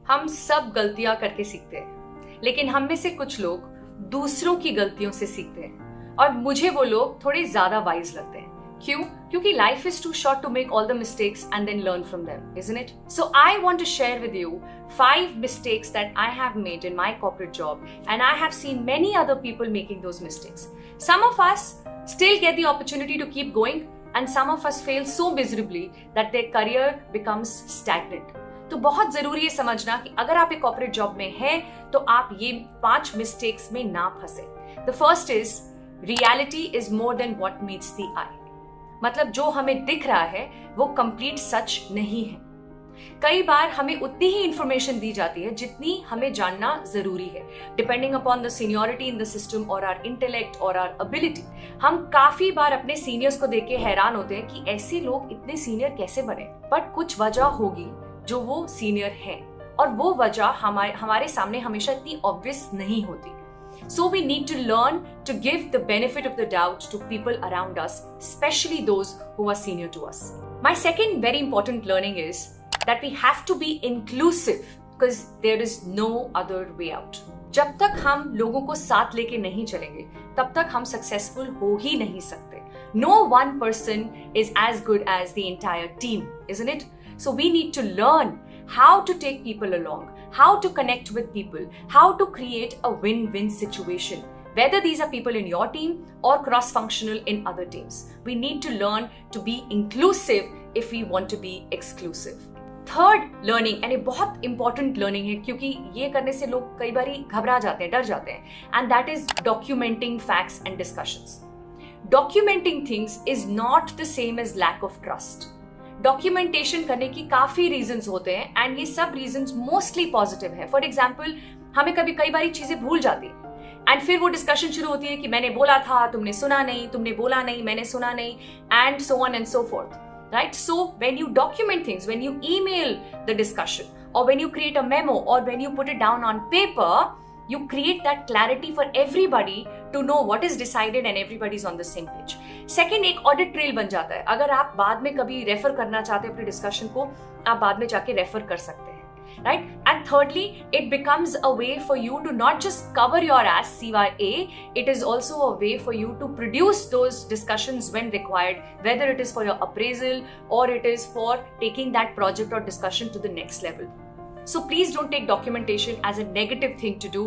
हम सब गलतियां करके सीखते हैं, लेकिन हम में से कुछ लोग दूसरों की गलतियों से सीखते हैं और मुझे वो लोग थोड़े ज्यादा वाइज लगते हैं। क्यों? क्योंकि life is too short to make all the mistakes and then learn from them, isn't it? So I want to share with you 5 mistakes that I have made in my corporate job, and I have seen many other people making those mistakes. Some of us still get the opportunity to keep going, and some of us fail so miserably that their career becomes stagnant. तो बहुत जरूरी है समझना कि अगर आप एक corporate job में हैं तो आप ये 5 मिस्टेक्स में ना फंसे। The first is reality is more than what meets the eye. मतलब जो हमें दिख रहा है वो कंप्लीट सच नहीं है। कई बार हमें उतनी ही इंफॉर्मेशन दी जाती है जितनी हमें जानना जरूरी है, depending upon the seniority in the system और आवर इंटेलेक्ट और आवर एबिलिटी। हम काफी बार अपने सीनियर्स को देख के हैरान होते हैं कि ऐसे लोग इतने सीनियर कैसे बने, बट कुछ वजह होगी जो वो सीनियर है और वो वजह हमारे सामने हमेशा इतनी ऑब्वियस नहीं होती। So we need to learn to give the benefit of the doubt to people around us, especially those who are senior to us. My second very important learning is that we have to be inclusive because there is no other way out. जब तक हम लोगों को साथ लेके नहीं चलेंगे तब तक हम सक्सेसफुल हो ही नहीं सकते। No one person is as good as the entire team, isn't it? So we need to learn how to take people along, how to connect with people, how to create a win-win situation, whether these are people in your team or cross-functional in other teams. We need to learn to be inclusive if we want to be exclusive. Third learning, and ये बहुत important learning है क्योंकि ये करने से लोग कई बारी घबरा जाते हैं, डर जाते हैं, and that is documenting facts and discussions. Documenting things is not the same as lack of trust. Documentation करने की काफी रीजंस होते हैं एंड ये सब रीजंस मोस्टली पॉजिटिव है। फॉर एग्जांपल, हमें कई बारी चीजें भूल जाती एंड फिर वो डिस्कशन शुरू होती है कि मैंने बोला था, तुमने सुना नहीं, तुमने बोला नहीं, मैंने सुना नहीं, and so on and so forth, right? So when you document things, when you email the discussion और when you create a memo और when you put it down on paper, you create that clarity for everybody to know what is decided and everybody is on the same page. Second, एक audit trail बन जाता है। अगर आप बाद में कभी रेफर करना चाहते हैं अपने डिस्कशन को, आप बाद में जाके रेफर कर सकते हैं, right? And thirdly, it becomes a way for you to not just cover your ass CYA, it is also a way for you to produce those discussions when required, whether it is for your appraisal or it is for taking that project or discussion to the next level. So please don't take documentation as a negative thing to do.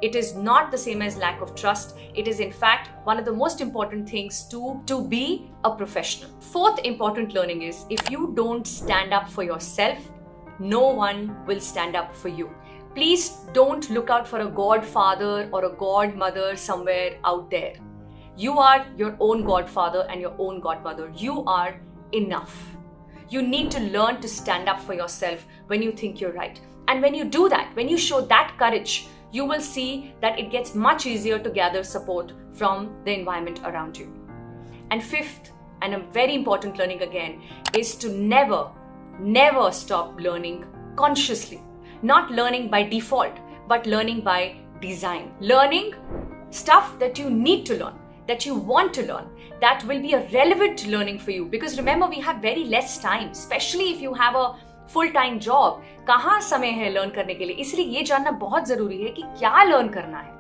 It is not the same as lack of trust. It is in fact one of the most important things to be a professional. Fourth important learning is if you don't stand up for yourself, no one will stand up for you. Please don't look out for a godfather or a godmother somewhere out there. You are your own godfather and your own godmother. You are enough. You need to learn to stand up for yourself when you think you're right. And when you do that, when you show that courage, you will see that it gets much easier to gather support from the environment around you. And fifth, and a very important learning again, is to never stop learning consciously. Not learning by default, but learning by design. Learning stuff that you need to learn, that you want to learn, that will be a relevant learning for you. Because remember, we have very less time, especially if you have a full-time job. कहाँ समय है learn करने के लिए? इसलिए ये जानना बहुत जरूरी है कि क्या लर्न करना है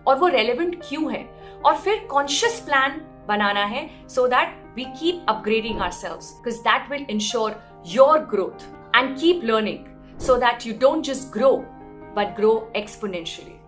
और वो रेलेवेंट क्यों है, और फिर कॉन्शियस प्लान बनाना है so that we keep upgrading ourselves, because that will ensure your growth. And keep learning so that you don't just grow but grow exponentially.